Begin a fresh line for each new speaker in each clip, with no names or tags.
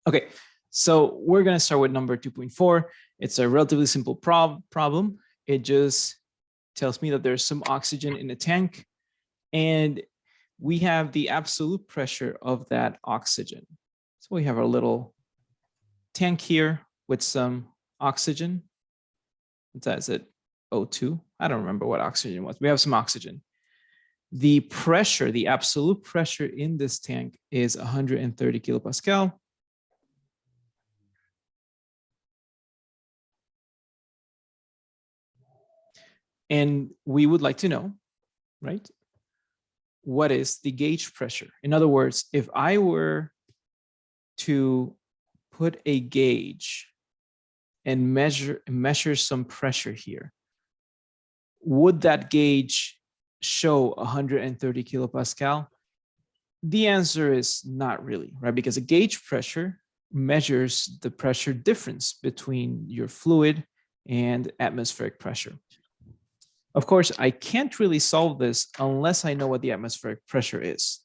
Okay, so we're going to start with number 2.4. It's a relatively simple problem. It just tells me that there's some oxygen in a tank, and we have the absolute pressure of that oxygen. So we have our little tank here with some oxygen. What is it? O2. I don't remember what oxygen was. We have some oxygen. The pressure, the absolute pressure in this tank is 130 kilopascal. And we would like to know, right, what is the gauge pressure? In other words, if I were to put a gauge and measure some pressure here, would that gauge show 130 kilopascal? The answer is not really, right? Because a gauge pressure measures the pressure difference between your fluid and atmospheric pressure. Of course, I can't really solve this unless I know what the atmospheric pressure is.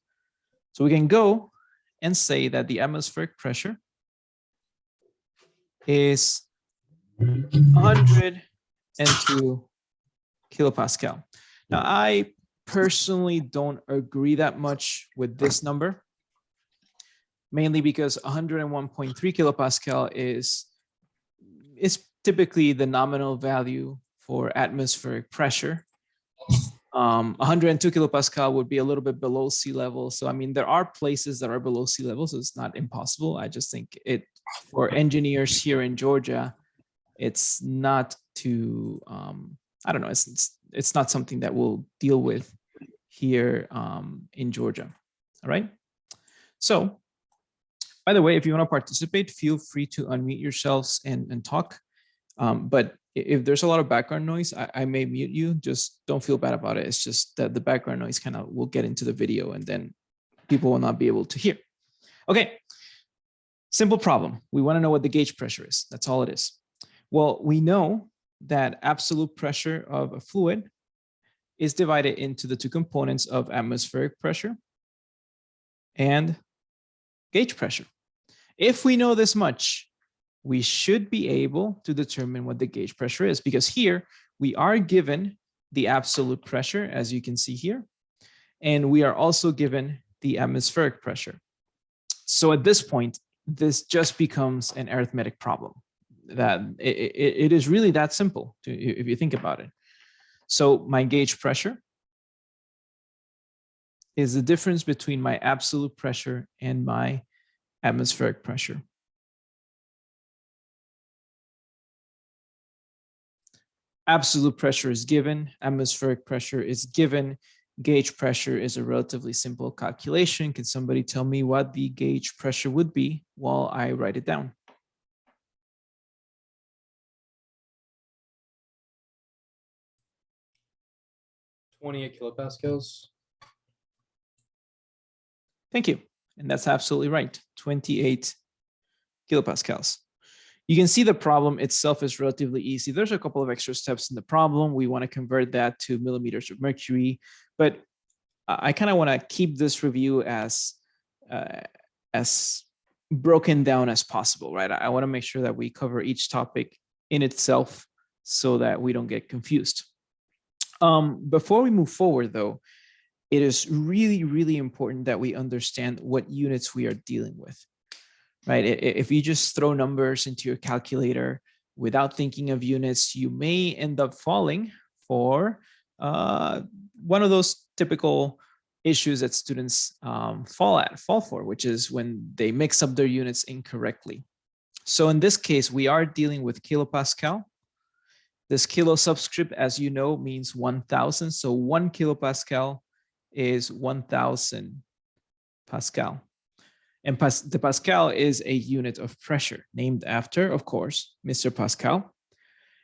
So we can go and say that the atmospheric pressure is 102 kilopascal. Now, I personally don't agree that much with this number, mainly because 101.3 kilopascal is typically the nominal value for atmospheric pressure. 102 kilopascal would be a little bit below sea level. So, I mean, there are places that are below sea level, so it's not impossible. I just think for engineers here in Georgia, it's not too, I don't know, it's not something that we'll deal with here in Georgia. All right. So, by the way, if you want to participate, feel free to unmute yourselves and talk. But if there's a lot of background noise, I may mute you. Just don't feel bad about it. It's just that the background noise kind of will get into the video and then people will not be able to hear. Okay, simple problem. We want to know what the gauge pressure is. That's all it is. Well, we know that absolute pressure of a fluid is divided into the two components of atmospheric pressure and gauge pressure. If we know this much, we should be able to determine what the gauge pressure is, because here we are given the absolute pressure, as you can see here, and we are also given the atmospheric pressure. So at this point, this just becomes an arithmetic problem. That it is really that simple if you think about it. So my gauge pressure is the difference between my absolute pressure and my atmospheric pressure. Absolute pressure is given, atmospheric pressure is given, gauge pressure is a relatively simple calculation. Can somebody tell me what the gauge pressure would be while I write it down?
$28 kilopascals.
Thank you. And that's absolutely right, 28 kilopascals. You can see the problem itself is relatively easy. There's a couple of extra steps in the problem. We want to convert that to millimeters of mercury, but I kind of want to keep this review as broken down as possible, right? I want to make sure that we cover each topic in itself so that we don't get confused. Before we move forward, though, it is really, really important that we understand what units we are dealing with. Right? If you just throw numbers into your calculator without thinking of units, you may end up falling for one of those typical issues that students fall for, which is when they mix up their units incorrectly. So in this case, we are dealing with kilopascal. This kilo subscript, as you know, means 1,000. So 1 kilopascal is 1,000 pascal. And the Pascal is a unit of pressure named after, of course, Mr. Pascal.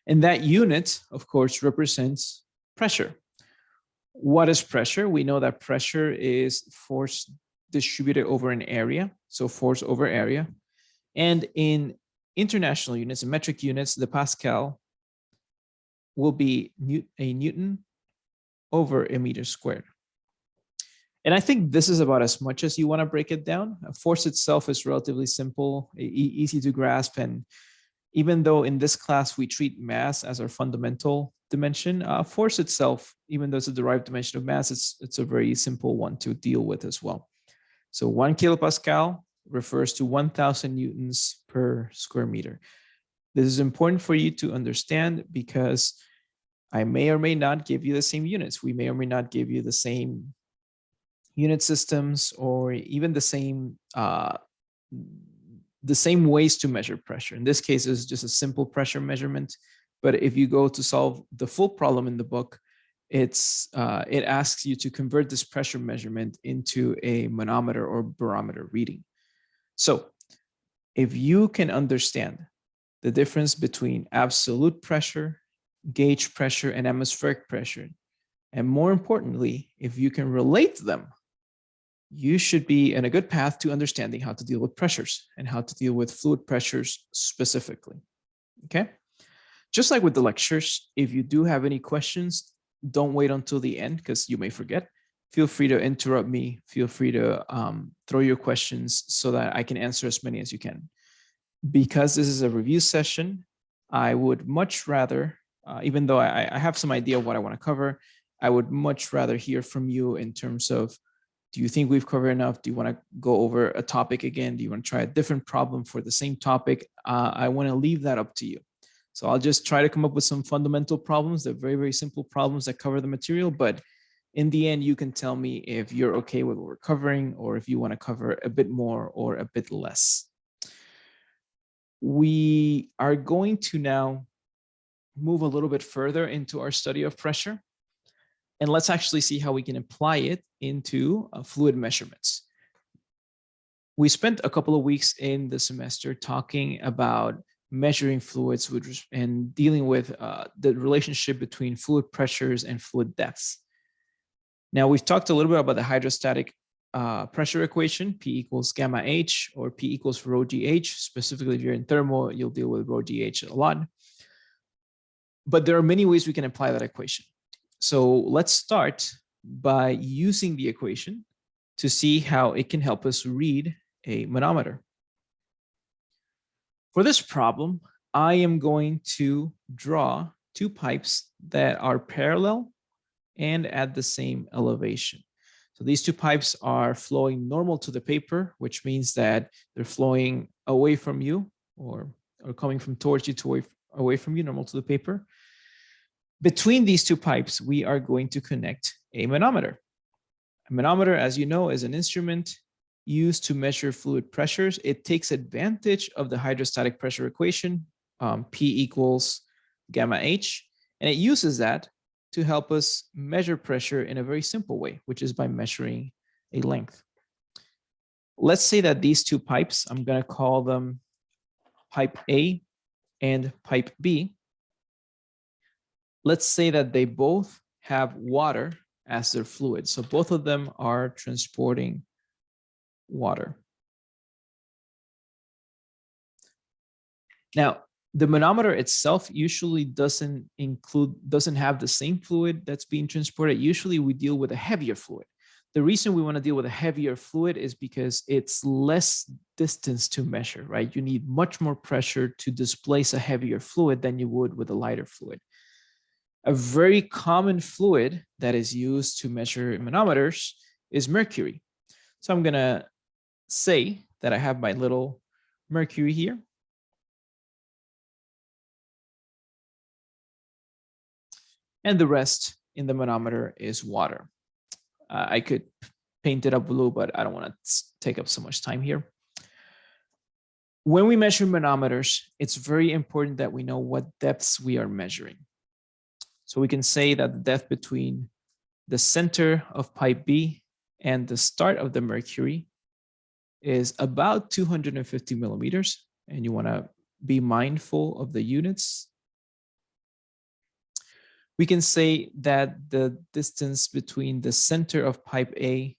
And that unit, of course, represents pressure. What is pressure? We know that pressure is force distributed over an area, so force over area. And in international units, in metric units, the Pascal will be a Newton over a meter squared. And I think this is about as much as you want to break it down. Force itself is relatively simple, easy to grasp. And even though in this class we treat mass as our fundamental dimension, force itself, even though it's a derived dimension of mass, it's a very simple one to deal with as well. So 1 kilopascal refers to 1,000 newtons per square meter. This is important for you to understand because I may or may not give you the same units. We may or may not give you the same unit systems or even the same ways to measure pressure. In this case, it's just a simple pressure measurement. But if you go to solve the full problem in the book, it asks you to convert this pressure measurement into a manometer or barometer reading. So if you can understand the difference between absolute pressure, gauge pressure, and atmospheric pressure, and more importantly, if you can relate them, you should be in a good path to understanding how to deal with pressures and how to deal with fluid pressures specifically. Okay? Just like with the lectures, if you do have any questions, don't wait until the end because you may forget. Feel free to interrupt me. Feel free to throw your questions so that I can answer as many as you can. Because this is a review session, I would much rather, even though I have some idea of what I want to cover, I would much rather hear from you in terms of, do you think we've covered enough? Do you want to go over a topic again? Do you want to try a different problem for the same topic? I want to leave that up to you. So I'll just try to come up with some fundamental problems. They're very, very simple problems that cover the material. But in the end, you can tell me if you're okay with what we're covering or if you want to cover a bit more or a bit less. We are going to now move a little bit further into our study of pressure. And let's actually see how we can apply it into fluid measurements. We spent a couple of weeks in the semester talking about measuring fluids and dealing with the relationship between fluid pressures and fluid depths. Now, we've talked a little bit about the hydrostatic pressure equation, P equals gamma H or P equals rho GH. Specifically, if you're in thermal, you'll deal with rho GH a lot. But there are many ways we can apply that equation. So let's start by using the equation to see how it can help us read a manometer. For this problem, I am going to draw two pipes that are parallel and at the same elevation. So these two pipes are flowing normal to the paper, which means that they're flowing away from you or coming from towards you to away from you, normal to the paper. Between these two pipes, we are going to connect a manometer. A manometer, as you know, is an instrument used to measure fluid pressures. It takes advantage of the hydrostatic pressure equation, P equals gamma H, and it uses that to help us measure pressure in a very simple way, which is by measuring a length. Let's say that these two pipes, I'm going to call them pipe A and pipe B. Let's say that they both have water as their fluid. So both of them are transporting water. Now, the manometer itself usually doesn't have the same fluid that's being transported. Usually we deal with a heavier fluid. The reason we want to deal with a heavier fluid is because it's less distance to measure, right? You need much more pressure to displace a heavier fluid than you would with a lighter fluid. A very common fluid that is used to measure manometers is mercury. So I'm going to say that I have my little mercury here. And the rest in the manometer is water. I could paint it up blue, but I don't want to take up so much time here. When we measure manometers, it's very important that we know what depths we are measuring. So we can say that the depth between the center of pipe B and the start of the mercury is about 250 millimeters. And you want to be mindful of the units. We can say that the distance between the center of pipe A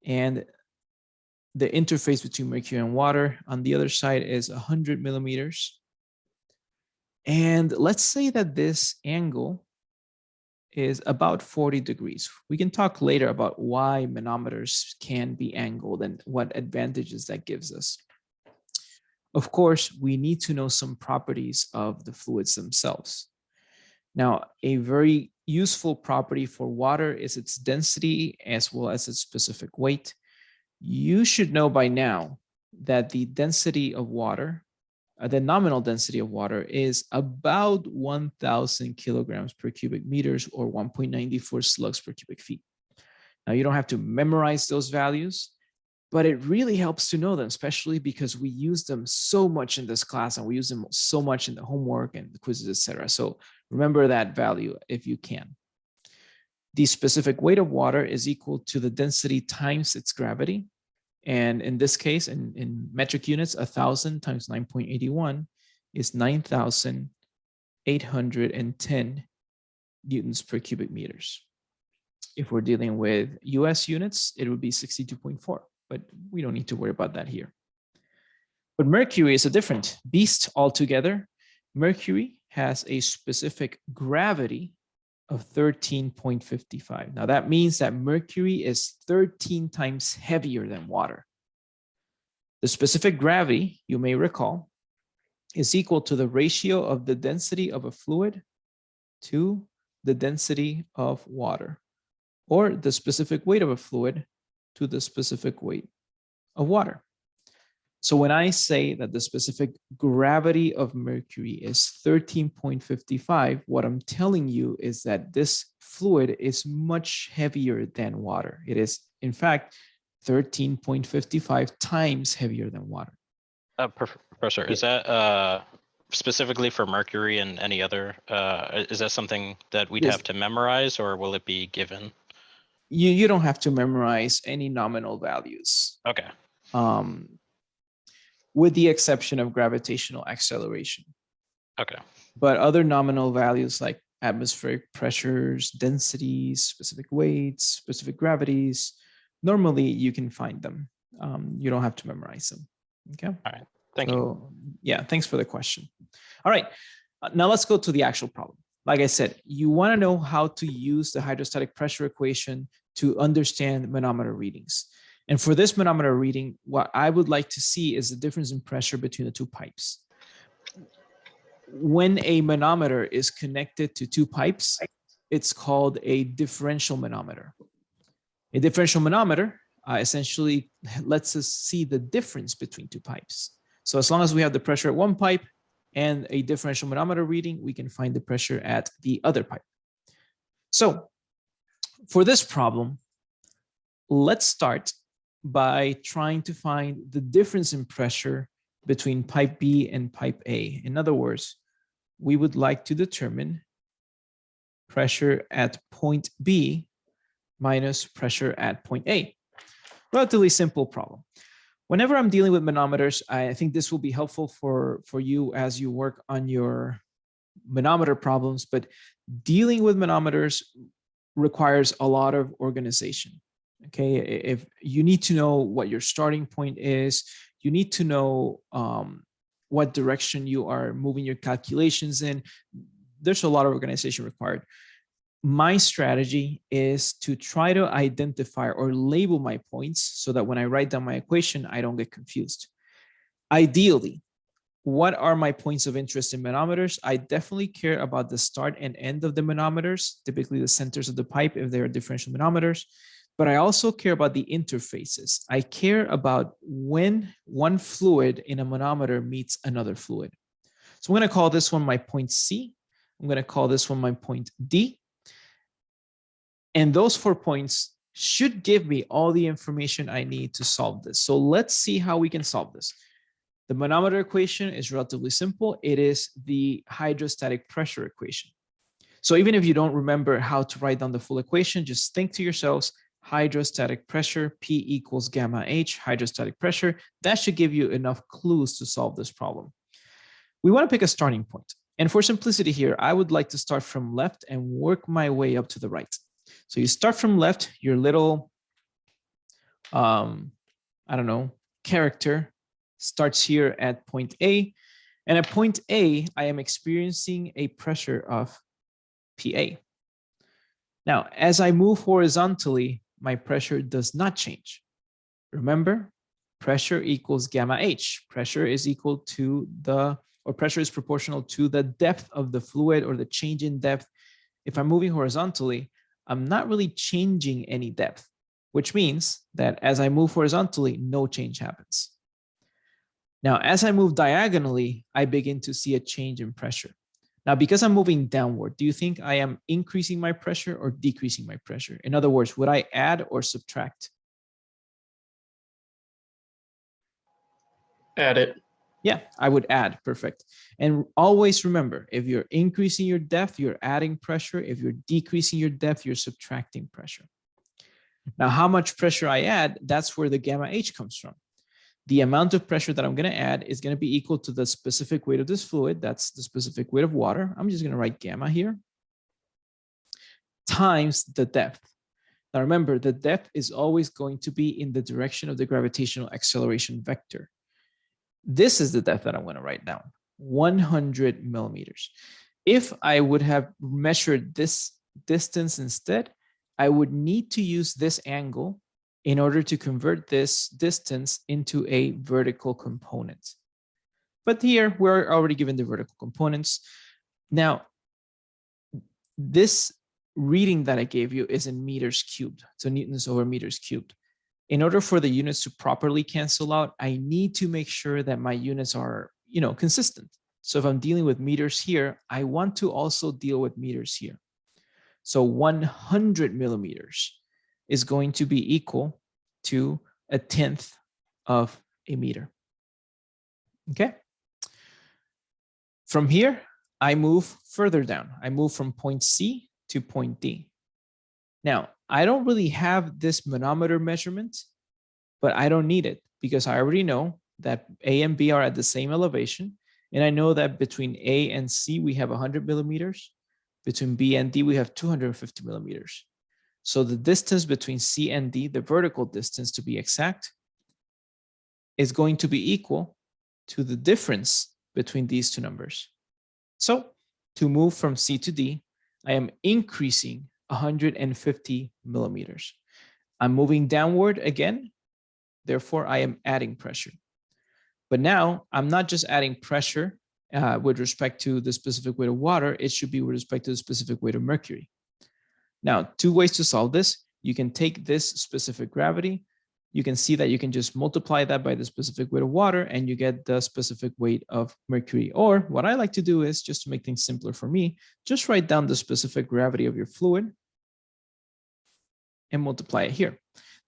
and the interface between mercury and water on the other side is 100 millimeters. And let's say that this angle is about 40 degrees. We can talk later about why manometers can be angled and what advantages that gives us. Of course, we need to know some properties of the fluids themselves. Now, a very useful property for water is its density as well as its specific weight. You should know by now that the density of water, the nominal density of water is about 1,000 kilograms per cubic meters or 1.94 slugs per cubic feet. Now, you don't have to memorize those values, but it really helps to know them, especially because we use them so much in this class and we use them so much in the homework and the quizzes, etc. So remember that value if you can. The specific weight of water is equal to the density times its gravity. And in this case, in metric units, 1,000 times 9.81 is 9,810 newtons per cubic meters. If we're dealing with US units, it would be 62.4, but we don't need to worry about that here. But Mercury is a different beast altogether. Mercury has a specific gravity of 13.55. Now that means that Mercury is 13 times heavier than water. The specific gravity, you may recall, is equal to the ratio of the density of a fluid to the density of water, or the specific weight of a fluid to the specific weight of water. So when I say that the specific gravity of Mercury is 13.55, what I'm telling you is that this fluid is much heavier than water. It is, in fact, 13.55 times heavier than water.
Professor, is that specifically for Mercury and any other, is that something that we'd have to memorize, or will it be given?
You don't have to memorize any nominal values.
Okay.
With the exception of gravitational acceleration.
Okay.
But other nominal values like atmospheric pressures, densities, specific weights, specific gravities, normally you can find them. You don't have to memorize them. Okay.
All right. Thank you.
Yeah, thanks for the question. All right. Now let's go to the actual problem. Like I said, you want to know how to use the hydrostatic pressure equation to understand manometer readings. And for this manometer reading, what I would like to see is the difference in pressure between the two pipes. When a manometer is connected to two pipes, it's called a differential manometer. A differential manometer essentially lets us see the difference between two pipes. So as long as we have the pressure at one pipe and a differential manometer reading, we can find the pressure at the other pipe. So for this problem, let's start by trying to find the difference in pressure between pipe B and pipe A. In other words, we would like to determine pressure at point B minus pressure at point A. Relatively simple problem. Whenever I'm dealing with manometers, I think this will be helpful for you as you work on your manometer problems, but dealing with manometers requires a lot of organization. Okay, if you need to know what your starting point is, you need to know what direction you are moving your calculations in. There's a lot of organization required. My strategy is to try to identify or label my points so that when I write down my equation, I don't get confused. Ideally, what are my points of interest in manometers? I definitely care about the start and end of the manometers, typically the centers of the pipe if they are differential manometers. But I also care about the interfaces. I care about when one fluid in a manometer meets another fluid. So I'm going to call this one my point C. I'm going to call this one my point D. And those 4 points should give me all the information I need to solve this. So let's see how we can solve this. The manometer equation is relatively simple. It is the hydrostatic pressure equation. So even if you don't remember how to write down the full equation, just think to yourselves, hydrostatic pressure, P equals gamma H, hydrostatic pressure. That should give you enough clues to solve this problem. We want to pick a starting point. And for simplicity here, I would like to start from left and work my way up to the right. So you start from left, your little, I don't know, character starts here at point A. And at point A, I am experiencing a pressure of PA. Now, as I move horizontally, my pressure does not change. Remember, pressure equals gamma H. Pressure is equal to pressure is proportional to the depth of the fluid or the change in depth. If I'm moving horizontally, I'm not really changing any depth, which means that as I move horizontally, no change happens. Now, as I move diagonally, I begin to see a change in pressure. Now, because I'm moving downward, do you think I am increasing my pressure or decreasing my pressure? In other words, would I add or subtract?
Add it.
Yeah, I would add. Perfect. And always remember, if you're increasing your depth, you're adding pressure. If you're decreasing your depth, you're subtracting pressure. Now, how much pressure I add, that's where the gamma H comes from. The amount of pressure that I'm going to add is going to be equal to the specific weight of this fluid. That's the specific weight of water. I'm just going to write gamma here times the depth. Now, remember, the depth is always going to be in the direction of the gravitational acceleration vector. This is the depth that I'm going to write down, 100 millimeters. If I would have measured this distance instead, I would need to use this angle in order to convert this distance into a vertical component. But here, we're already given the vertical components. Now, this reading that I gave you is in meters cubed, so newtons over meters cubed. In order for the units to properly cancel out, I need to make sure that my units are, consistent. So if I'm dealing with meters here, I want to also deal with meters here. So 100 millimeters is going to be equal to 1/10 of a meter. Okay. From here, I move further down. I move from point C to point D. Now, I don't really have this manometer measurement, but I don't need it because I already know that A and B are at the same elevation. And I know that between A and C, we have 100 millimeters. Between B and D, we have 250 millimeters. So the distance between C and D, the vertical distance to be exact, is going to be equal to the difference between these two numbers. So to move from C to D, I am increasing 150 millimeters. I'm moving downward again. Therefore, I am adding pressure. But now I'm not just adding pressure with respect to the specific weight of water. It should be with respect to the specific weight of mercury. Now, two ways to solve this. You can take this specific gravity. You can see that you can just multiply that by the specific weight of water and you get the specific weight of mercury. Or what I like to do is, just to make things simpler for me, just write down the specific gravity of your fluid and multiply it here.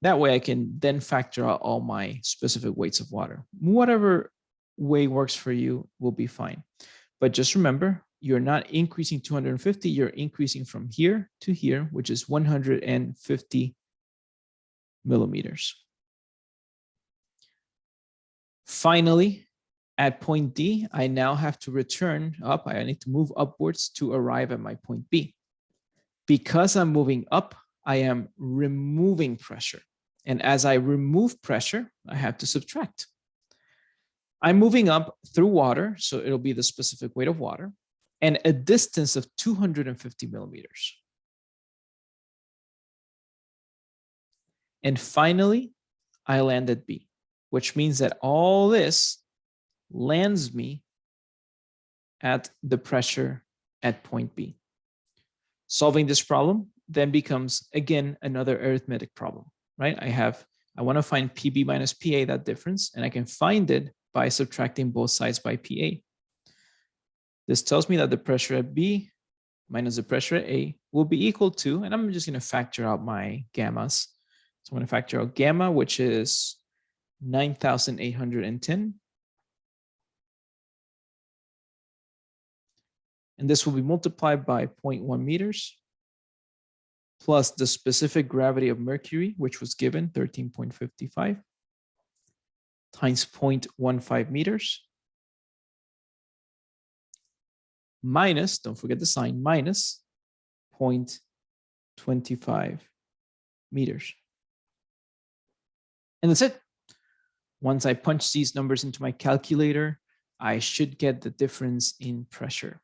That way I can then factor out all my specific weights of water. Whatever way works for you will be fine. But just remember, you're not increasing 250, you're increasing from here to here, which is 150 millimeters. Finally, at point D, I now have to return up. I need to move upwards to arrive at my point B. Because I'm moving up, I am removing pressure. And as I remove pressure, I have to subtract. I'm moving up through water, so it'll be the specific weight of water, and a distance of 250 millimeters. And finally, I land at B, which means that all this lands me at the pressure at point B. Solving this problem then becomes, again, another arithmetic problem, right? I want to find PB minus PA, that difference, and I can find it by subtracting both sides by PA. This tells me that the pressure at B minus the pressure at A will be equal to, and I'm just going to factor out my gammas. So I'm going to factor out gamma, which is 9,810. And this will be multiplied by 0.1 meters plus the specific gravity of mercury, which was given 13.55 times 0.15 meters minus, don't forget the sign, minus 0.25 meters. And that's it. Once I punch these numbers into my calculator, I should get the difference in pressure.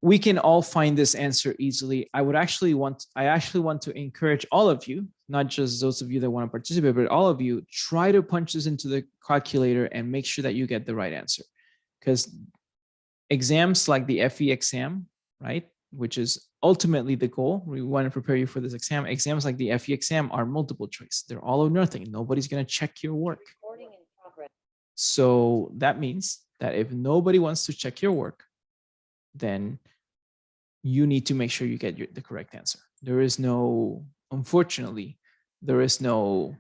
we can all find this answer easily. I actually want to encourage all of you, not just those of you that want to participate, but all of you, try to punch this into the calculator and make sure that you get the right answer. Because exams like the FE exam, right, which is ultimately the goal, we want to prepare you for this exam. Exams like the FE exam are multiple choice. They're all or nothing. Nobody's going to check your work. So that means that if nobody wants to check your work, then you need to make sure you get the correct answer. There is no, unfortunately, there is no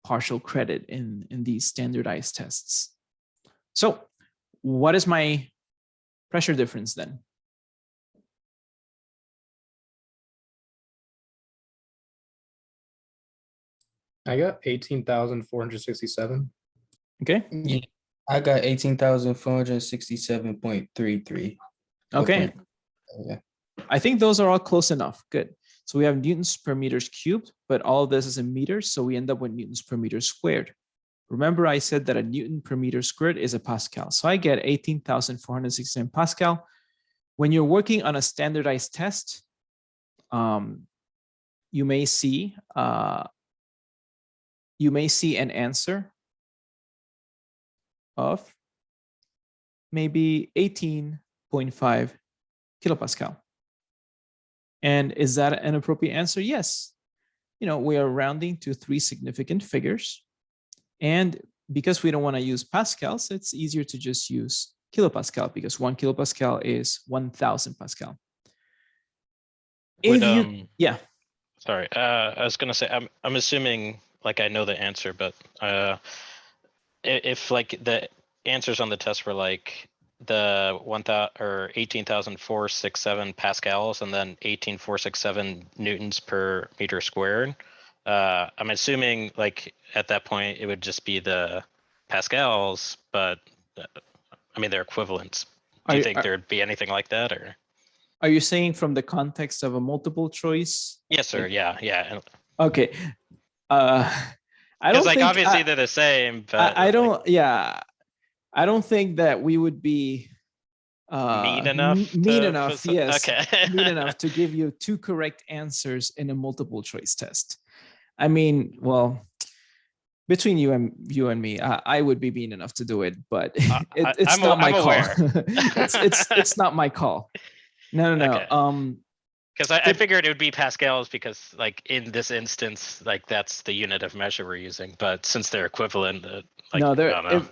partial credit in these standardized tests. So what is my pressure difference then?
I got 18,467.
Okay.
Yeah, I got 18,467.33.
Okay.
Yeah.
I think those are all close enough. Good. So we have newtons per meters cubed, but all of this is in meters. So we end up with newtons per meter squared. Remember, I said that a newton per meter squared is a Pascal. So I get 18,467 Pascal. When you're working on a standardized test, you may see an answer of maybe 18.5 kilopascal. And is that an appropriate answer? Yes. You know, we are rounding to 3 significant figures. And because we don't want to use pascals, it's easier to just use kilopascal, because 1 kilopascal is 1,000 Pascal.
Would,
yeah.
Sorry, I was gonna say, I'm assuming, like, I know the answer, but if like the answers on the test were like the 1,000 or 18,467 pascals and then 18,467 newtons per meter squared, I'm assuming like at that point it would just be the pascals, but I mean they're equivalents. Do you think there'd be anything like that, or?
Are you saying from the context of a multiple choice?
Yes, sir. Yeah, yeah.
Okay. I don't
like
think
obviously they're the same, but
I don't. Like, yeah, I don't think that we would be
mean enough.
Yes,
okay.
mean enough to give you 2 correct answers in a multiple choice test. I mean, well, between you and me, I would be mean enough to do it, but it's not my call. it's not my call. No.
Okay. Because I figured it would be pascals because, like, in this instance, like that's the unit of measure we're using. But since they're equivalent, like,
no,
I don't know.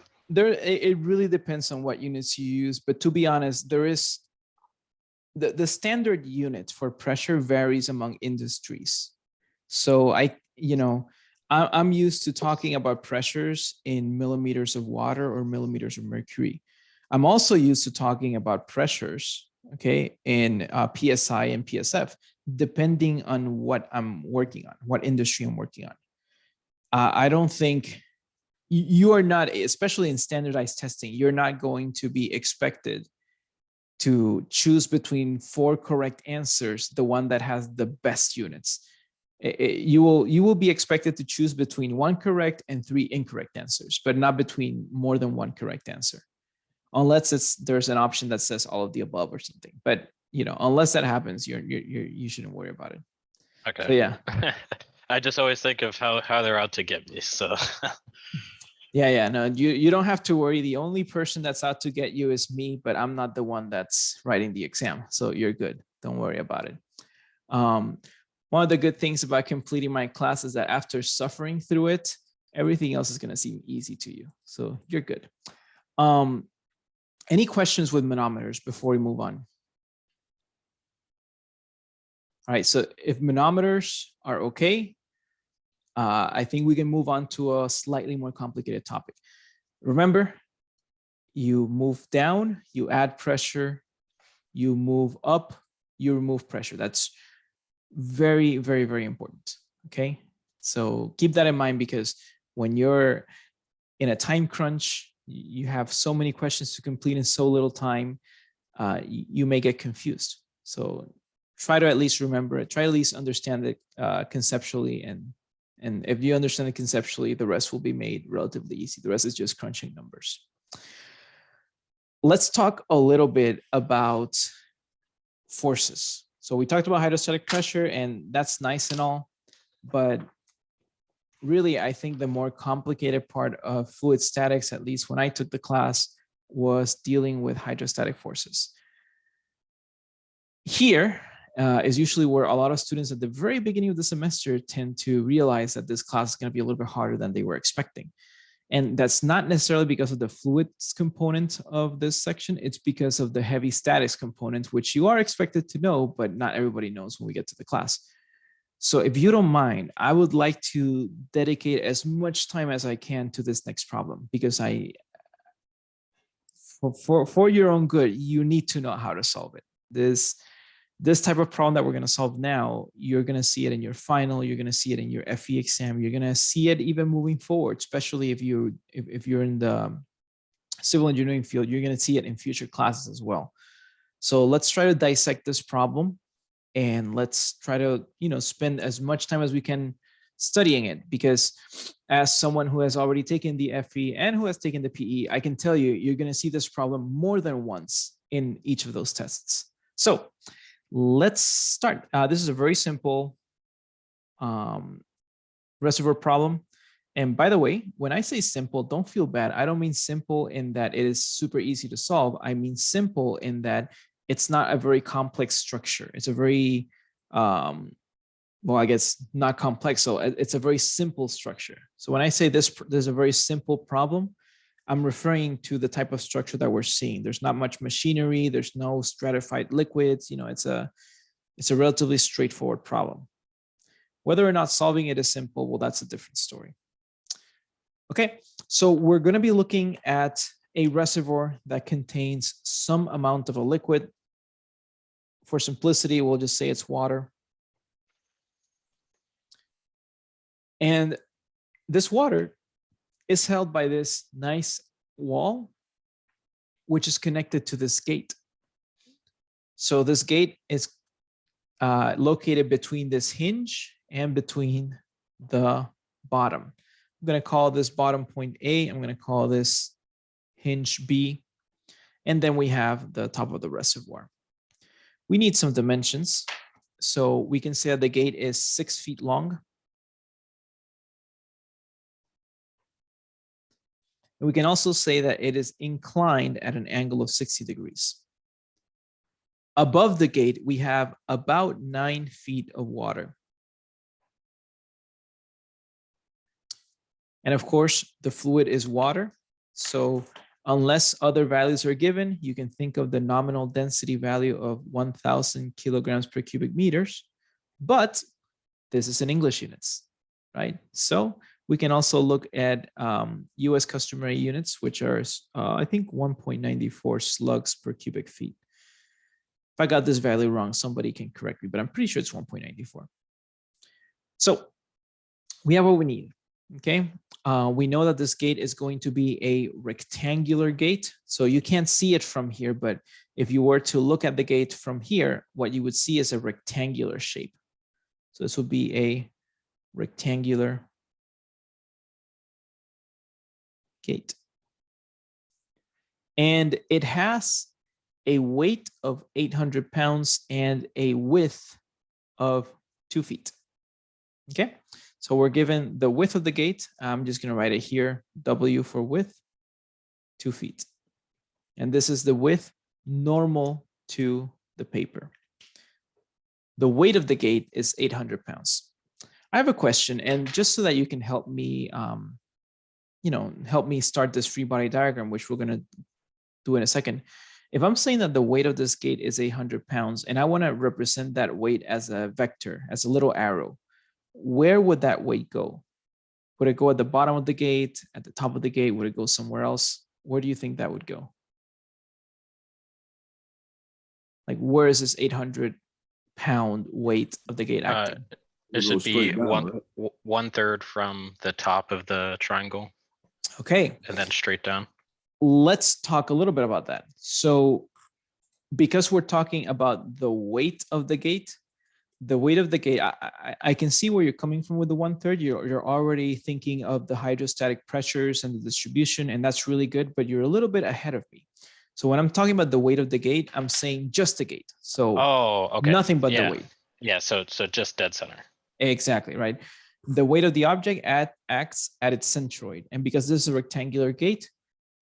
It really depends on what units you use. But to be honest, there is the standard unit for pressure varies among industries. So I'm used to talking about pressures in millimeters of water or millimeters of mercury. I'm also used to talking about pressures, okay, in PSI and PSF, depending on what I'm working on, what industry I'm working on. I don't think you are not, especially in standardized testing, you're not going to be expected to choose between 4 correct answers, the one that has the best units. You will be expected to choose between 1 correct and 3 incorrect answers, but not between more than 1 correct answer, unless there's an option that says all of the above or something. But unless that happens, you shouldn't worry about it.
Okay.
So yeah.
I just always think of how they're out to get me. So.
Yeah. No, you don't have to worry. The only person that's out to get you is me, but I'm not the one that's writing the exam. So you're good. Don't worry about it. One of the good things about completing my class is that after suffering through it, everything else is going to seem easy to you. So you're good. Any questions with manometers before we move on? All right. So if manometers are okay, I think we can move on to a slightly more complicated topic. Remember, you move down, you add pressure, you move up, you remove pressure. That's very, very, very important. Okay. So keep that in mind, because when you're in a time crunch, you have so many questions to complete in so little time, you may get confused. So try to at least remember it. Try to at least understand it conceptually, and if you understand it conceptually, the rest will be made relatively easy. The rest is just crunching numbers. Let's talk a little bit about forces. So we talked about hydrostatic pressure, and that's nice and all, but really, I think the more complicated part of fluid statics, at least when I took the class, was dealing with hydrostatic forces. Here is usually where a lot of students at the very beginning of the semester tend to realize that this class is going to be a little bit harder than they were expecting. And that's not necessarily because of the fluids component of this section. It's because of the heavy statics component, which you are expected to know, but not everybody knows when we get to the class. So if you don't mind, I would like to dedicate as much time as I can to this next problem, because for your own good, you need to know how to solve it. This type of problem that we're going to solve now, you're going to see it in your final, you're going to see it in your FE exam, you're going to see it even moving forward, especially if you're in the civil engineering field, you're going to see it in future classes as well. So let's try to dissect this problem, and let's try to, spend as much time as we can studying it, because as someone who has already taken the FE and who has taken the PE, I can tell you, you're going to see this problem more than once in each of those tests. So let's start. This is a very simple reservoir problem. And by the way, when I say simple, don't feel bad. I don't mean simple in that it is super easy to solve. I mean simple in that it's not a very complex structure. It's a very, well, I guess not complex. So it's a very simple structure. So when I say there's a very simple problem, I'm referring to the type of structure that we're seeing. There's not much machinery. There's no stratified liquids. It's a relatively straightforward problem. Whether or not solving it is simple, well, that's a different story. Okay, so we're going to be looking at a reservoir that contains some amount of a liquid. For simplicity, we'll just say it's water. And this water is held by this nice wall, which is connected to this gate. So this gate is located between this hinge and between the bottom. I'm going to call this bottom point A. I'm going to call this hinge B. And then we have the top of the reservoir. We need some dimensions. So we can say that the gate is 6 feet long. And we can also say that it is inclined at an angle of 60 degrees. Above the gate, we have about 9 feet of water. And of course, the fluid is water. So unless other values are given, you can think of the nominal density value of 1,000 kilograms per cubic meters. But this is in English units, right? So we can also look at US customary units, which are, I think, 1.94 slugs per cubic feet. If I got this value wrong, somebody can correct me, but I'm pretty sure it's 1.94. So we have what we need, okay? We know that this gate is going to be a rectangular gate. So you can't see it from here, but if you were to look at the gate from here, what you would see is a rectangular shape. So this would be a rectangular gate. And it has a weight of 800 pounds and a width of 2 feet. Okay, so we're given the width of the gate. I'm just going to write it here, W for width, 2 feet. And this is the width normal to the paper. The weight of the gate is 800 pounds. I have a question, and just so that you can help me, help me start this free body diagram, which we're going to do in a second. If I'm saying that the weight of this gate is 800 pounds and I want to represent that weight as a vector, as a little arrow, where would that weight go? Would it go at the bottom of the gate, at the top of the gate? Would it go somewhere else? Where do you think that would go? Like, where is this 800-pound weight of the gate acting?
It should be one third from the top of the triangle.
Okay.
And then straight down.
Let's talk a little bit about that. So because we're talking about the weight of the gate, I can see where you're coming from with the 1/3. You're already thinking of the hydrostatic pressures and the distribution, and that's really good, but you're a little bit ahead of me. So when I'm talking about the weight of the gate, I'm saying just the gate. So
Oh, okay.
nothing but the
Yeah.
weight.
Yeah, so just dead center.
Exactly, right? The weight of the object acts at its centroid. And because this is a rectangular gate,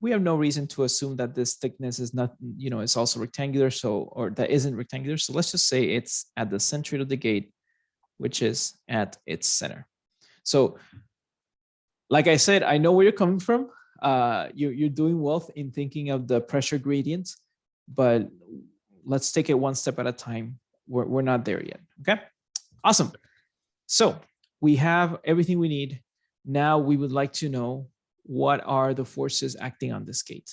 we have no reason to assume that this thickness is not, it's also rectangular. So, or that isn't rectangular. So let's just say it's at the centroid of the gate, which is at its center. So like I said, I know where you're coming from. You're doing well in thinking of the pressure gradient, but let's take it one step at a time. We're not there yet. Okay, awesome. So we have everything we need. Now we would like to know what are the forces acting on this gate.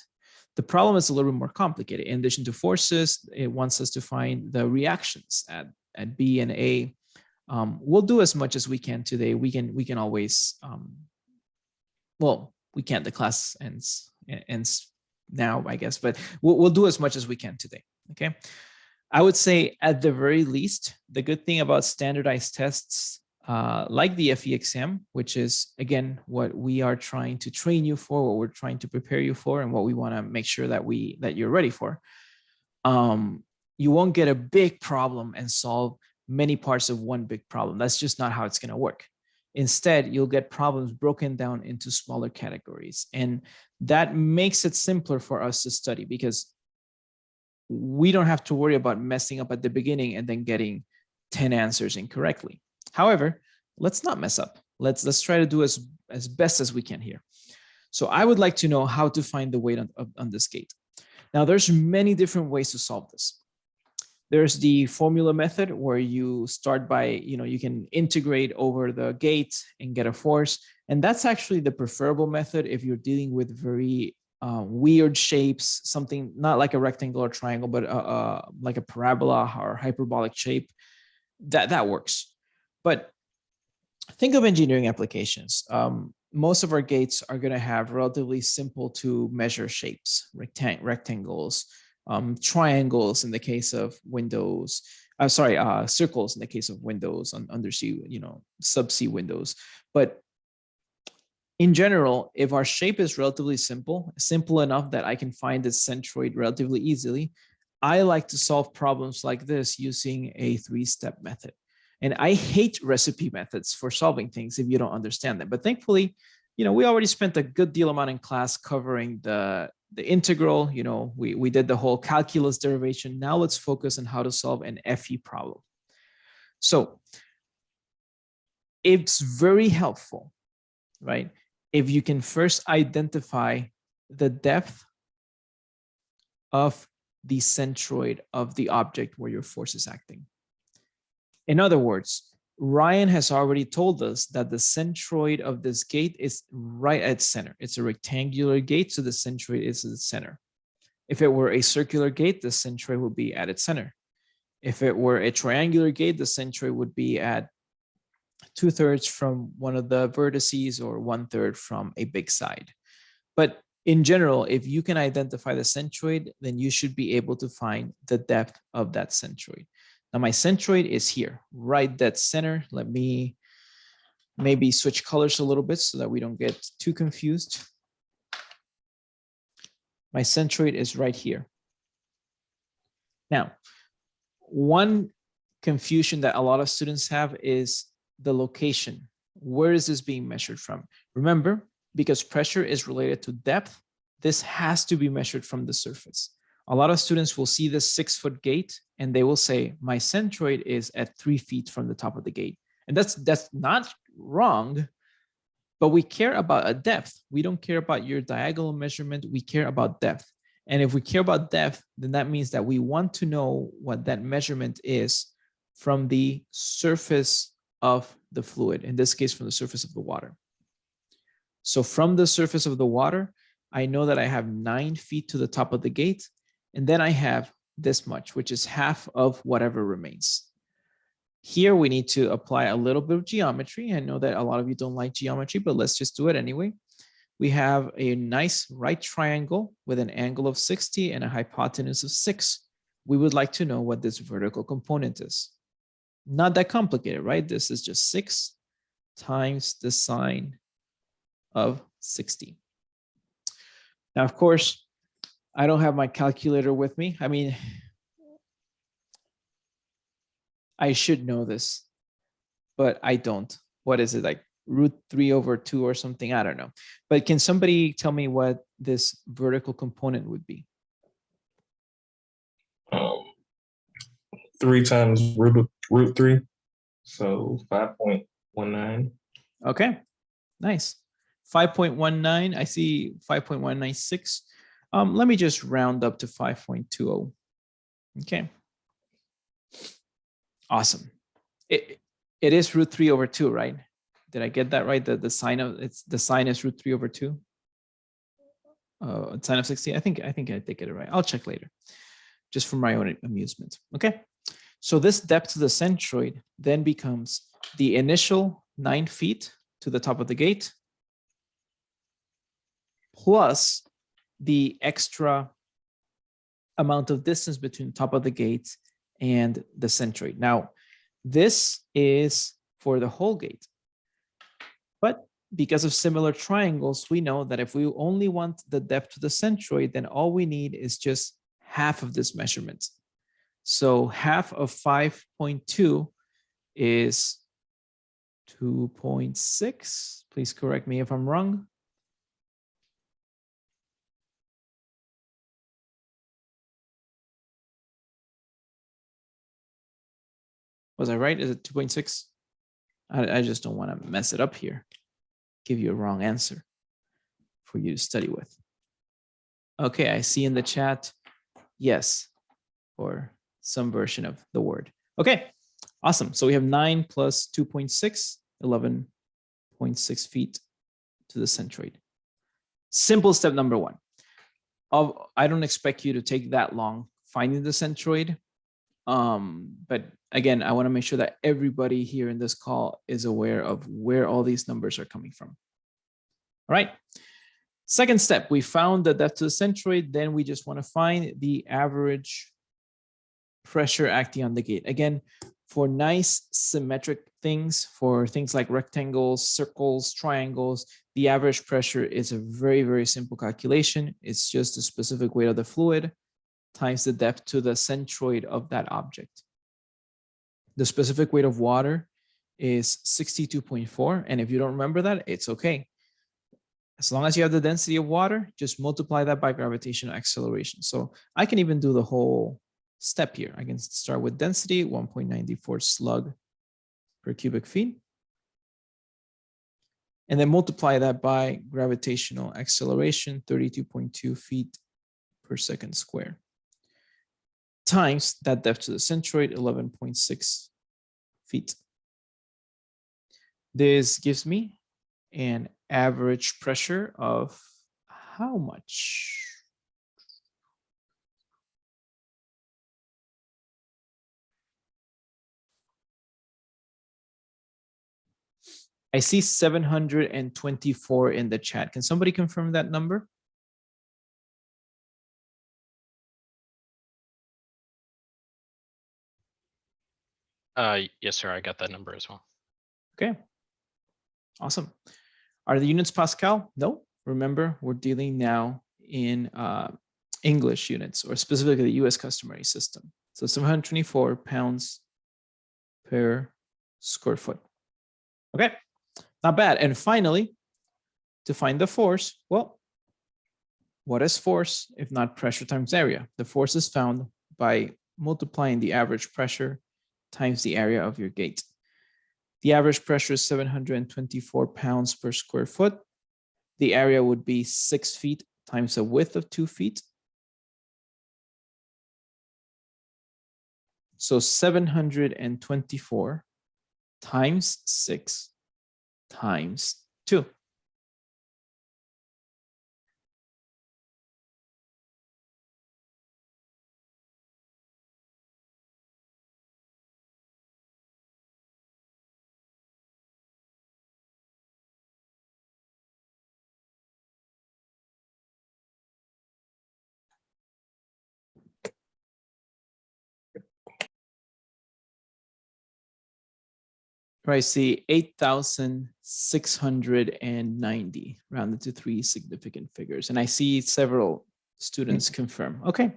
The problem is a little bit more complicated. In addition to forces, it wants us to find the reactions at B and A. We'll do as much as we can today. We can always, well, we can't. The class ends now, I guess, but we'll do as much as we can today. Okay. I would say at the very least, the good thing about standardized tests like the FE exam, which is, again, what we are trying to train you for, what we're trying to prepare you for, and what we want to make sure that you're ready for. You won't get a big problem and solve many parts of one big problem. That's just not how it's going to work. Instead, you'll get problems broken down into smaller categories. And that makes it simpler for us to study because we don't have to worry about messing up at the beginning and then getting 10 answers incorrectly. However, let's not mess up. Let's try to do as best as we can here. So I would like to know how to find the weight on this gate. Now, there's many different ways to solve this. There's the formula method where you start by, you can integrate over the gate and get a force. And that's actually the preferable method if you're dealing with very weird shapes, something not like a rectangle or triangle, but like a parabola or hyperbolic shape. That works. But think of engineering applications. Most of our gates are going to have relatively simple to measure shapes, rectangles, triangles in the case of windows, circles in the case of windows on undersea, subsea windows. But in general, if our shape is relatively simple enough that I can find its centroid relatively easily, I like to solve problems like this using a 3-step method. And I hate recipe methods for solving things if you don't understand them. But thankfully, we already spent a good deal amount in class covering the integral. We did the whole calculus derivation. Now let's focus on how to solve an FE problem. So it's very helpful, right, if you can first identify the depth of the centroid of the object where your force is acting. In other words, Ryan has already told us that the centroid of this gate is right at center. It's a rectangular gate, so the centroid is at the center. If it were a circular gate, the centroid would be at its center. If it were a triangular gate, the centroid would be at 2/3 from one of the vertices or 1/3 from a big side. But in general, if you can identify the centroid, then you should be able to find the depth of that centroid. Now my centroid is here, right dead center. Let me maybe switch colors a little bit so that we don't get too confused. My centroid is right here. Now, one confusion that a lot of students have is the location. Where is this being measured from? Remember, because pressure is related to depth, this has to be measured from the surface. A lot of students will see this 6-foot gate and they will say, my centroid is at 3 feet from the top of the gate. And that's not wrong, but we care about a depth. We don't care about your diagonal measurement. We care about depth. And if we care about depth, then that means that we want to know what that measurement is from the surface of the fluid, in this case, from the surface of the water. So from the surface of the water, I know that I have 9 feet to the top of the gate. And then I have this much, which is half of whatever remains. Here we need to apply a little bit of geometry. I know that a lot of you don't like geometry, but let's just do it anyway. We have a nice right triangle with an angle of 60 and a hypotenuse of 6. We would like to know what this vertical component is. Not that complicated, right? This is just 6 times the sine of 60. Now, of course, I don't have my calculator with me. I mean, I should know this, but I don't. What is it, like √3/2 or something? I don't know. But can somebody tell me what this vertical component would be?
3 times √3, so 5.19.
Okay, nice. 5.19. I see 5.196. Let me just round up to 5.20. Okay. Awesome. It is √3/2, right? Did I get that right? The sign of the sign is √3/2. Sign of 60. I think I did get it right. I'll check later, just for my own amusement. Okay. So this depth to the centroid then becomes the initial 9 feet to the top of the gate, plus the extra amount of distance between top of the gate and the centroid. Now, this is for the whole gate. But because of similar triangles, we know that if we only want the depth to the centroid, then all we need is just half of this measurement. So half of 5.2 is 2.6. Please correct me if I'm wrong. Was I right? Is it 2.6? I just don't want to mess it up here. Give you a wrong answer for you to study with. Okay, I see in the chat, yes, or some version of the word. Okay, awesome. So we have 9 plus 2.6, 11.6 feet to the centroid. Simple step number 1. I don't expect you to take that long finding the centroid. But again, I want to make sure that everybody here in this call is aware of where all these numbers are coming from. All right. Second step, we found the depth to the centroid. Then we just want to find the average pressure acting on the gate. Again, for nice symmetric things, for things like rectangles, circles, triangles, the average pressure is a very, very simple calculation. It's just the specific weight of the fluid times the depth to the centroid of that object. The specific weight of water is 62.4. And if you don't remember that, it's okay. As long as you have the density of water, just multiply that by gravitational acceleration. So I can even do the whole step here. I can start with density, 1.94 slug per cubic feet. And then multiply that by gravitational acceleration, 32.2 feet per second square, times that depth to the centroid, 11.6 feet. This gives me an average pressure of how much? I see 724 in the chat. Can somebody confirm that number?
Yes, sir. I got that number as well.
Okay. Awesome. Are the units Pascal? No. Remember, we're dealing now in English units, or specifically the US customary system. So 724 pounds per square foot. Okay, not bad. And finally, to find the force, well, what is force if not pressure times area? The force is found by multiplying the average pressure times the area of your gate. The average pressure is 724 pounds per square foot. The area would be 6 feet times a width of 2 feet. So 724 times 6 times 2. I see 8,690 rounded to 3 significant figures. And I see several Students confirm. Okay.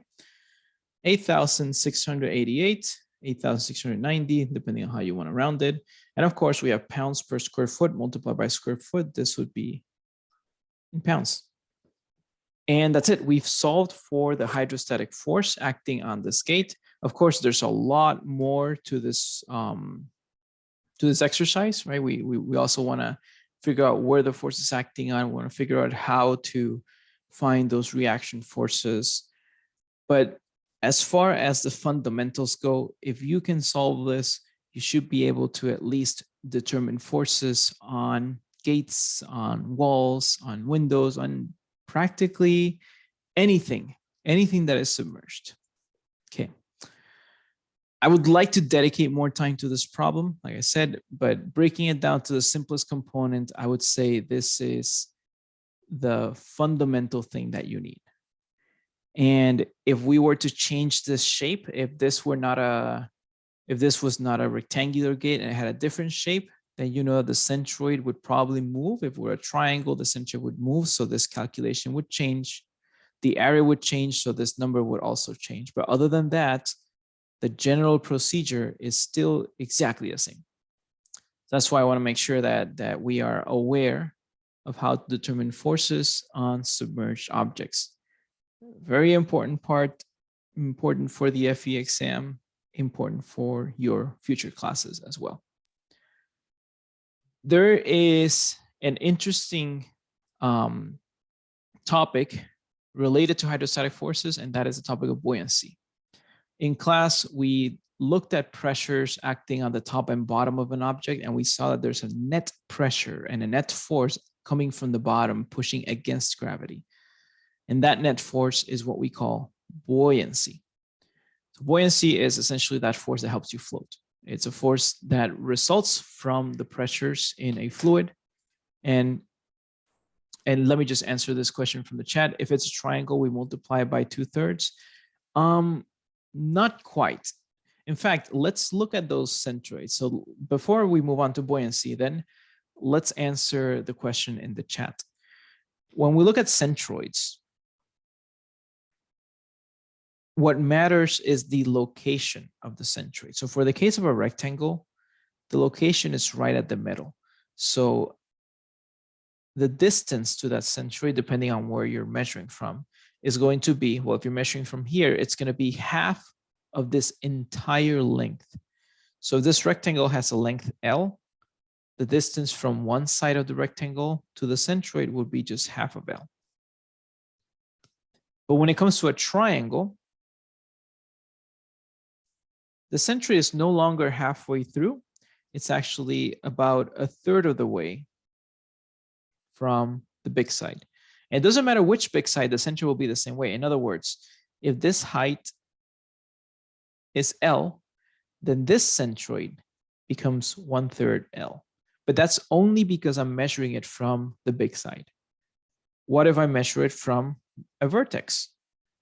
8,688, 8,690, depending on how you want to round it. And of course, we have pounds per square foot multiplied by square foot. This would be in pounds. And that's it. We've solved for the hydrostatic force acting on this gate. Of course, there's a lot more to this exercise, right? We also want to figure out where the force is acting on. We want to figure out how to find those reaction forces. But as far as the fundamentals go, if you can solve this, you should be able to at least determine forces on gates, on walls, on windows, on practically anything that is submerged. Okay. I would like to dedicate more time to this problem, like I said, but breaking it down to the simplest component, I would say this is the fundamental thing that you need. And if we were to change this shape, if this was not a rectangular gate and it had a different shape, then you know the centroid would probably move. If we're a triangle, the centroid would move. So this calculation would change. The area would change. So this number would also change. But other than that, the general procedure is still exactly the same. That's why I want to make sure that we are aware of how to determine forces on submerged objects. Very important part, important for the FE exam, important for your future classes as well. There is an interesting topic related to hydrostatic forces, and that is the topic of buoyancy. In class, we looked at pressures acting on the top and bottom of an object, and we saw that there's a net pressure and a net force coming from the bottom pushing against gravity. And that net force is what we call buoyancy. So buoyancy is essentially that force that helps you float. It's a force that results from the pressures in a fluid. And let me just answer this question from the chat. If it's a triangle, we multiply by 2/3. Not quite. In fact, let's look at those centroids. So before we move on to buoyancy, then let's answer the question in the chat. When we look at centroids, what matters is the location of the centroid. So for the case of a rectangle, the location is right at the middle. So the distance to that centroid, depending on where you're measuring from, is going to be, well, if you're measuring from here, it's going to be half of this entire length. So this rectangle has a length L. The distance from one side of the rectangle to the centroid would be just half of L. But when it comes to a triangle, the centroid is no longer halfway through. It's actually about 1/3 of the way from the big side. And it doesn't matter which big side, the centroid will be the same way. In other words, if this height is L, then this centroid becomes 1/3 L. But that's only because I'm measuring it from the big side. What if I measure it from a vertex?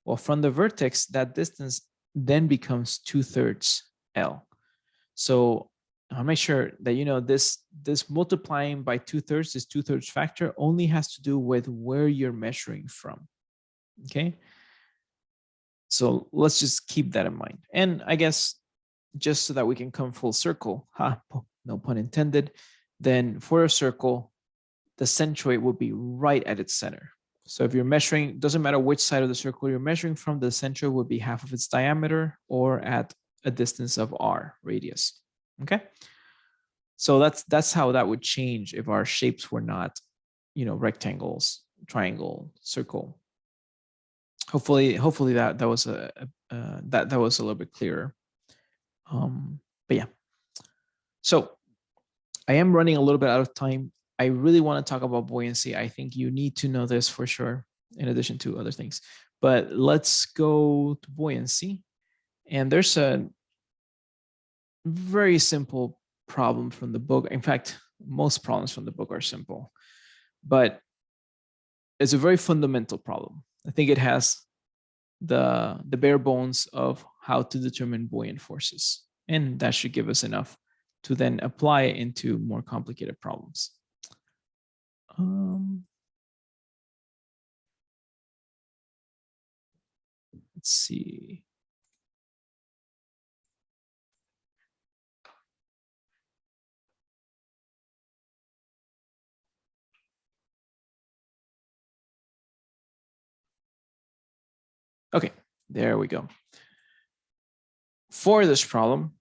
Well, from the vertex, that distance then becomes 2/3 L. So I'll make sure that you know this multiplying by 2/3, this 2/3 factor only has to do with where you're measuring from. Okay. So let's just keep that in mind. And I guess just so that we can come full circle, no pun intended, then for a circle, the centroid would be right at its center. So if you're measuring, doesn't matter which side of the circle you're measuring from, the centroid would be half of its diameter or at a distance of r radius. Okay. So that's how that would change if our shapes were not, you know, rectangles, triangle, circle. Hopefully that was that was a little bit clearer. But yeah. So I am running a little bit out of time. I really want to talk about buoyancy. I think you need to know this for sure, in addition to other things. But let's go to buoyancy. And there's a very simple problem from the book. In fact, most problems from the book are simple, but it's a very fundamental problem. I think it has the bare bones of how to determine buoyant forces. And that should give us enough to then apply it into more complicated problems. let's see. Okay, there we go. For this problem,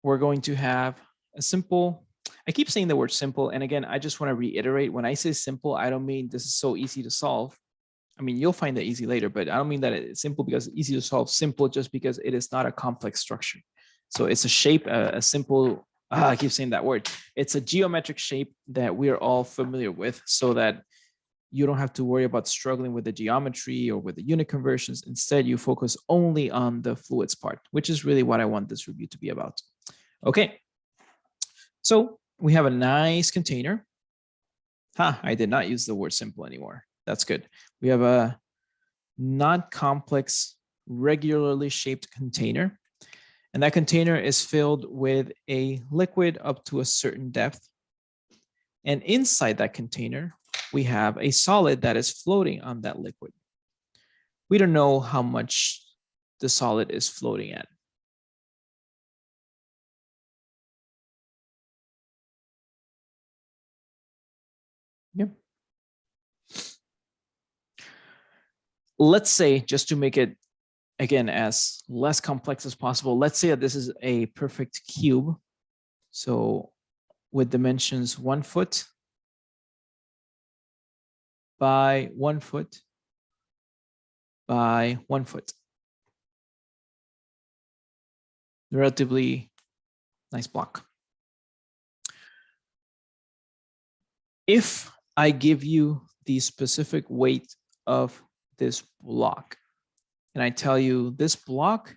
we're going to have a simple, I keep saying the word simple. And again, I just want to reiterate, when I say simple, I don't mean this is so easy to solve. I mean, you'll find that easy later, but I don't mean that it's simple because it's easy to solve. Simple just because it is not a complex structure. So it's a shape, a simple, I keep saying that word. It's a geometric shape that we are all familiar with, so that you don't have to worry about struggling with the geometry or with the unit conversions. Instead, you focus only on the fluids part, which is really what I want this review to be about. Okay, so we have a nice container. I did not use the word simple anymore. That's good. We have a not complex, regularly shaped container. And that container is filled with a liquid up to a certain depth. And inside that container, we have a solid that is floating on that liquid. We don't know how much the solid is floating at. Yep. Let's say, just to make it, again, as less complex as possible, let's say that this is a perfect cube. So with dimensions 1 foot by 1 foot by 1 foot. Relatively nice block. If I give you the specific weight of this block, and I tell you this block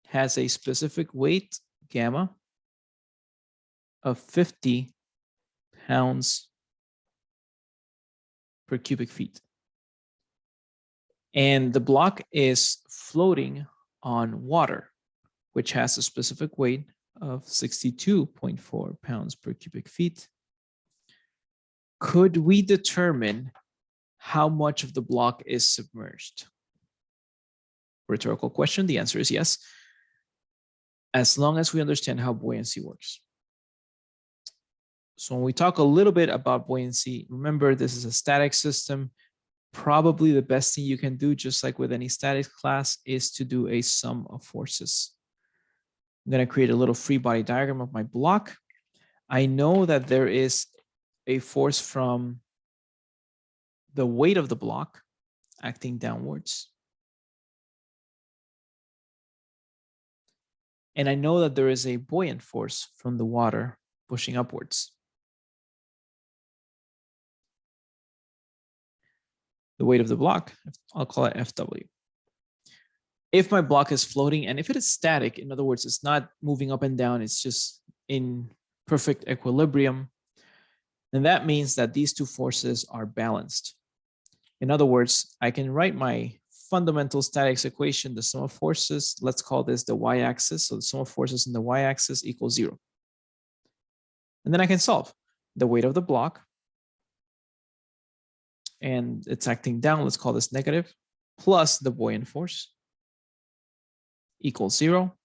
has a specific weight, gamma, of 50 pounds per cubic feet. And the block is floating on water, which has a specific weight of 62.4 pounds per cubic feet. Could we determine how much of the block is submerged? Rhetorical question. The answer is yes, as long as we understand how buoyancy works. So when we talk a little bit about buoyancy, remember this is a static system. Probably the best thing you can do, just like with any statics class, is to do a sum of forces. I'm going to create a little free body diagram of my block. I know that there is a force from the weight of the block acting downwards. And I know that there is a buoyant force from the water pushing upwards. The weight of the block, I'll call it FW. If my block is floating, and if it is static, in other words, it's not moving up and down, it's just in perfect equilibrium, then that means that these two forces are balanced. In other words, I can write my fundamental statics equation, the sum of forces, let's call this the y-axis. So the sum of forces in the y-axis equals 0. And then I can solve the weight of the block, and it's acting down, let's call this negative, plus the buoyant force equals 0.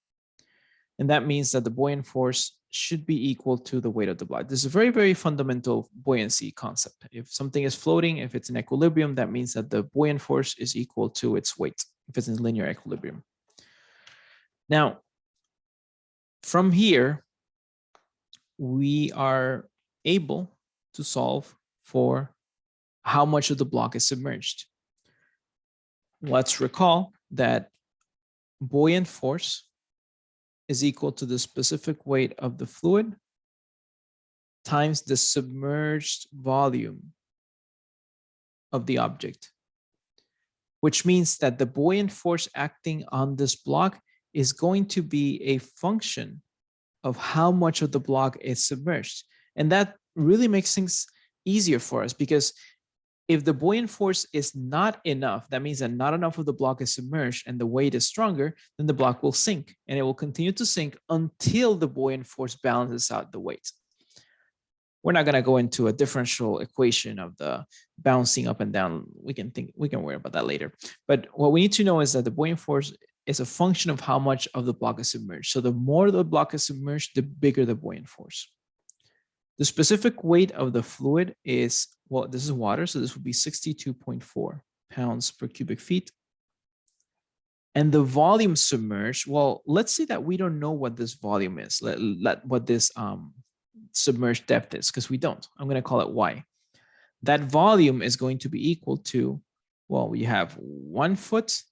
And that means that the buoyant force should be equal to the weight of the block. This is a very, very fundamental buoyancy concept. If something is floating, if it's in equilibrium, that means that the buoyant force is equal to its weight, if it's in linear equilibrium. Now, from here, we are able to solve for how much of the block is submerged. Let's recall that buoyant force is equal to the specific weight of the fluid times the submerged volume of the object, which means that the buoyant force acting on this block is going to be a function of how much of the block is submerged. And that really makes things easier for us, because if the buoyant force is not enough, that means that not enough of the block is submerged and the weight is stronger, then the block will sink, and it will continue to sink until the buoyant force balances out the weight. We're not going to go into a differential equation of the bouncing up and down. We can worry about that later. But what we need to know is that the buoyant force is a function of how much of the block is submerged. So the more the block is submerged, the bigger the buoyant force. The specific weight of the fluid is, well, this is water, so this would be 62.4 pounds per cubic feet. And the volume submerged, well, let's say that we don't know what this volume is, what this submerged depth is, because we don't. I'm going to call it Y. That volume is going to be equal to, well, we have 1 foot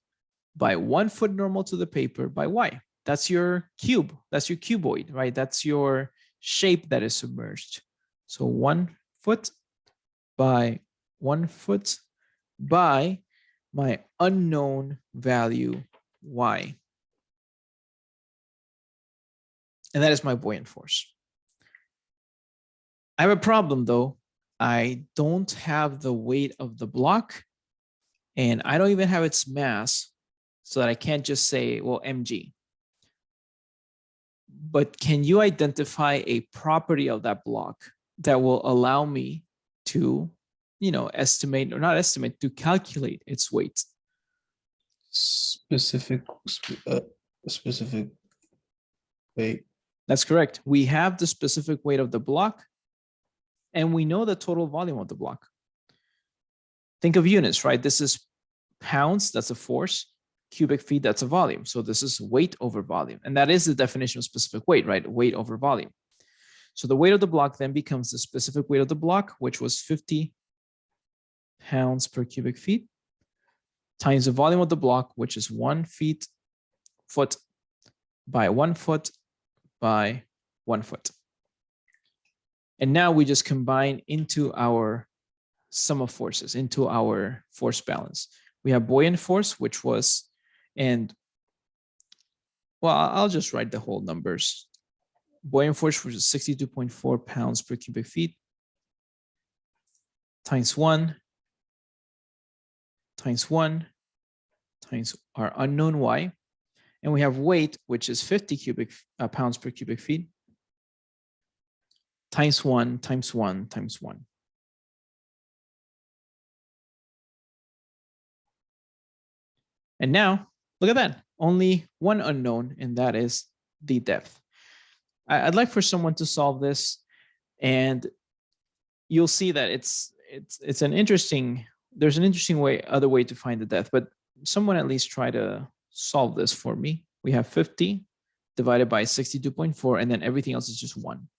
by 1 foot normal to the paper by Y. That's your cube. That's your cuboid, right? That's your shape that is submerged. So 1 foot by 1 foot by my unknown value Y. And that is my buoyant force. I have a problem though. I don't have the weight of the block and I don't even have its mass, so that I can't just say, well, mg. But can you identify a property of that block that will allow me to, estimate, or not estimate, to calculate its weight?
Specific weight.
That's correct. We have the specific weight of the block, and we know the total volume of the block. Think of units, right? This is pounds, that's a force. Cubic feet, that's a volume. So this is weight over volume. And that is the definition of specific weight, right? Weight over volume. So the weight of the block then becomes the specific weight of the block, which was 50 pounds per cubic feet, times the volume of the block, which is 1 foot by 1 foot by 1 foot. And now we just combine into our sum of forces, into our force balance. We have buoyant force, which was, and well, I'll just write the whole numbers. Buoyant force, which is 62.4 pounds per cubic feet, times 1, times 1, times our unknown Y. And we have weight, which is 50 pounds per cubic feet, times 1, times 1, times 1. And now, look at that. Only one unknown, and that is the depth. I'd like for someone to solve this, and you'll see that it's an interesting, there's an interesting other way to find the depth, but someone at least try to solve this for me. We have 50 divided by 62.4, and then everything else is just 1.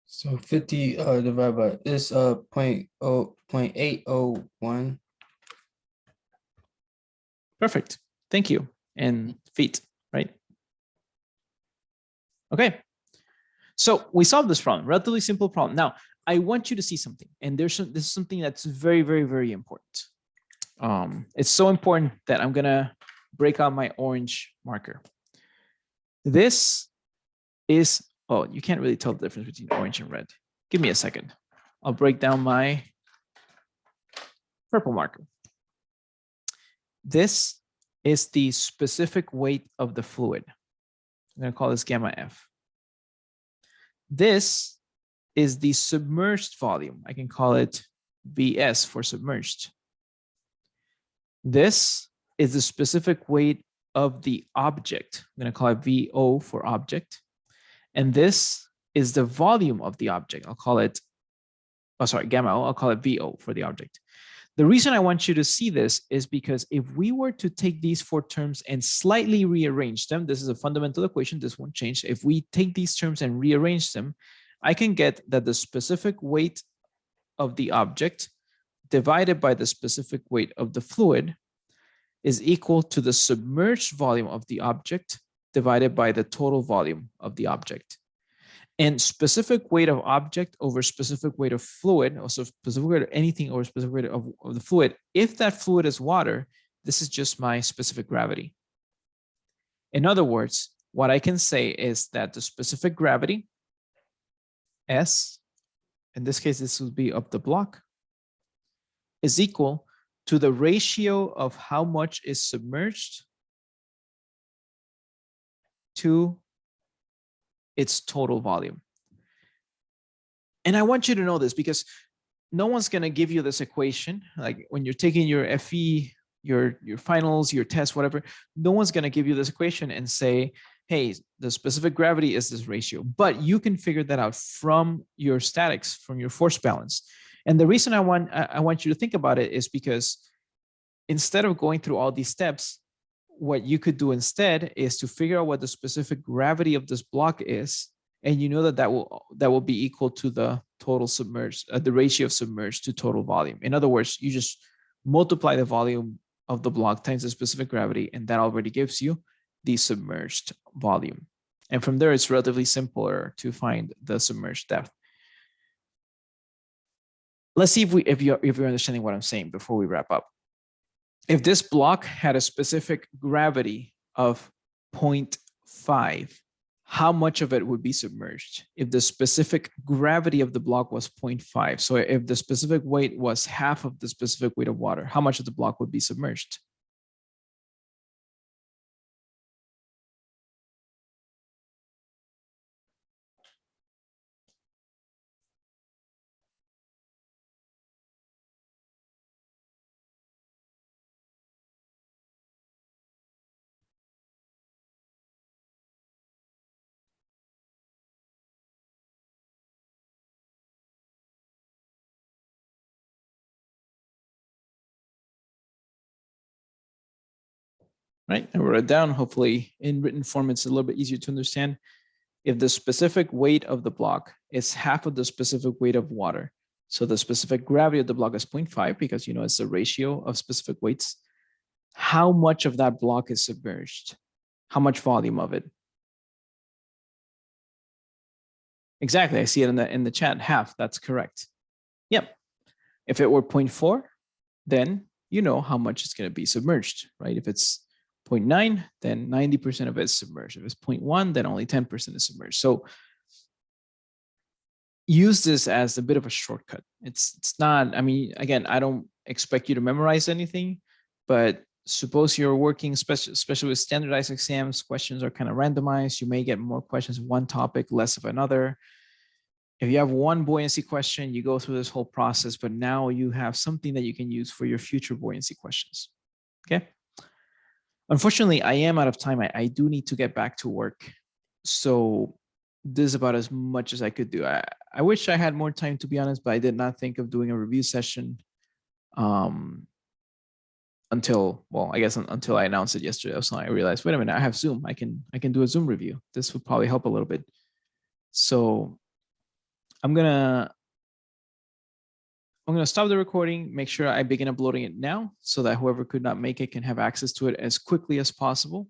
So 50 divided by this 0.801.
Perfect. Thank you. And feet, right? Okay. So we solved this problem, relatively simple problem. Now, I want you to see something, and this is something that's very, very, very important. It's so important that I'm gonna break out my orange marker. This is, oh, you can't really tell the difference between orange and red. Give me a second. I'll break down my purple marker. This is the specific weight of the fluid. I'm going to call this gamma F. This is the submerged volume. I can call it VS for submerged. This is the specific weight of the object. I'm going to call it VO for object. And this is the volume of the object. I'll call it, oh, sorry, gamma O. I'll call it VO for the object. The reason I want you to see this is because if we were to take these 4 terms and slightly rearrange them, this is a fundamental equation, this won't change. If we take these terms and rearrange them, I can get that the specific weight of the object divided by the specific weight of the fluid is equal to the submerged volume of the object divided by the total volume of the object. And specific weight of object over specific weight of fluid, also specific weight of anything over specific weight of the fluid, if that fluid is water, this is just my specific gravity. In other words, what I can say is that the specific gravity, S, in this case, this would be of the block, is equal to the ratio of how much is submerged to its total volume. And I want you to know this because no one's going to give you this equation. Like when you're taking your FE, your finals, your tests, whatever, no one's going to give you this equation and say, hey, the specific gravity is this ratio. But you can figure that out from your statics, from your force balance. And the reason I want you to think about it is because instead of going through all these steps, what you could do instead is to figure out what the specific gravity of this block is. And you know that will be equal to the total submerged, the ratio of submerged to total volume. In other words, you just multiply the volume of the block times the specific gravity, and that already gives you the submerged volume. And from there, it's relatively simpler to find the submerged depth. Let's see if you're understanding what I'm saying before we wrap up. If this block had a specific gravity of 0.5, how much of it would be submerged? If the specific gravity of the block was 0.5, so if the specific weight was half of the specific weight of water, how much of the block would be submerged? Right, I wrote it down. Hopefully in written form, it's a little bit easier to understand. If the specific weight of the block is half of the specific weight of water, so the specific gravity of the block is 0.5 because it's a ratio of specific weights, how much of that block is submerged? How much volume of it? Exactly, I see it in the chat, half, that's correct. Yep, if it were 0.4, then you know how much it's going to be submerged, right? If it's 0.9, then 90% of it is submerged. If it's 0.1, then only 10% is submerged. So use this as a bit of a shortcut. It's not, I mean, again, I don't expect you to memorize anything, but suppose you're working, especially with standardized exams, questions are kind of randomized. You may get more questions of one topic, less of another. If you have one buoyancy question, you go through this whole process, but now you have something that you can use for your future buoyancy questions, okay? Unfortunately, I am out of time. I do need to get back to work. So this is about as much as I could do. I wish I had more time, to be honest, but I did not think of doing a review session until I announced it yesterday. So I realized, wait a minute, I have Zoom. I can do a Zoom review. This would probably help a little bit. So I'm gonna stop the recording, make sure I begin uploading it now so that whoever could not make it can have access to it as quickly as possible.